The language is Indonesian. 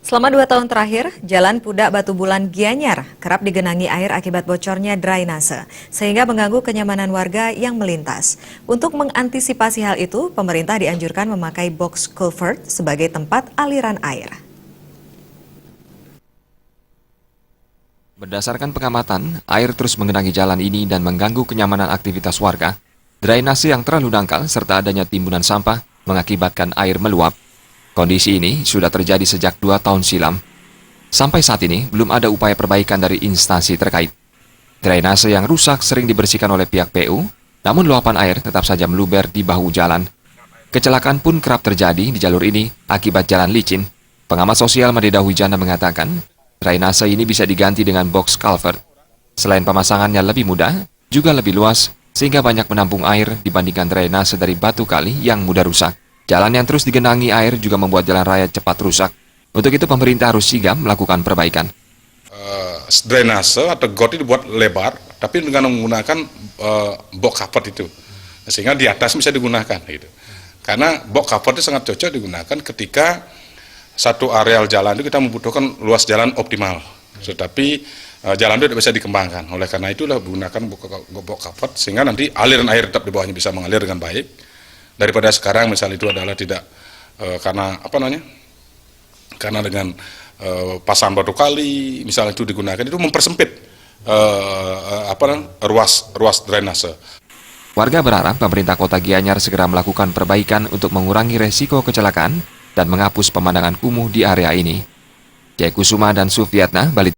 Selama 2 tahun terakhir, Jalan Pudak Batu Bulan Gianyar kerap digenangi air akibat bocornya drainase, sehingga mengganggu kenyamanan warga yang melintas. Untuk mengantisipasi hal itu, pemerintah dianjurkan memakai box culvert sebagai tempat aliran air. Berdasarkan pengamatan, air terus mengenangi jalan ini dan mengganggu kenyamanan aktivitas warga. Drainase yang terlalu dangkal serta adanya timbunan sampah mengakibatkan air meluap. Kondisi ini sudah terjadi sejak 2 tahun silam. Sampai saat ini, belum ada upaya perbaikan dari instansi terkait. Drainase yang rusak sering dibersihkan oleh pihak PU, namun luapan air tetap saja meluber di bahu jalan. Kecelakaan pun kerap terjadi di jalur ini akibat jalan licin. Pengamat sosial Madeda Huijana mengatakan, drainase ini bisa diganti dengan box culvert. Selain pemasangannya lebih mudah, juga lebih luas, sehingga banyak menampung air dibandingkan drainase dari batu kali yang mudah rusak. Jalan yang terus digenangi air juga membuat jalan raya cepat rusak. Untuk itu pemerintah harus sigap melakukan perbaikan. Drainase atau got itu dibuat lebar, tapi dengan menggunakan box culvert itu, sehingga di atas bisa digunakan. Gitu. Karena box culvert itu sangat cocok digunakan ketika satu areal jalan itu kita membutuhkan luas jalan optimal, tetapi jalan itu tidak bisa dikembangkan. Oleh karena itulah menggunakan box culvert sehingga nanti aliran air tetap di bawahnya bisa mengalir dengan baik. Daripada sekarang misalnya itu adalah tidak karena dengan pasangan batu kali misalnya itu digunakan itu mempersempit ruas drainase. Warga berharap pemerintah Kota Gianyar segera melakukan perbaikan untuk mengurangi resiko kecelakaan dan menghapus pemandangan kumuh di area ini. Jaya Kusuma dan Sufiatna, Bali.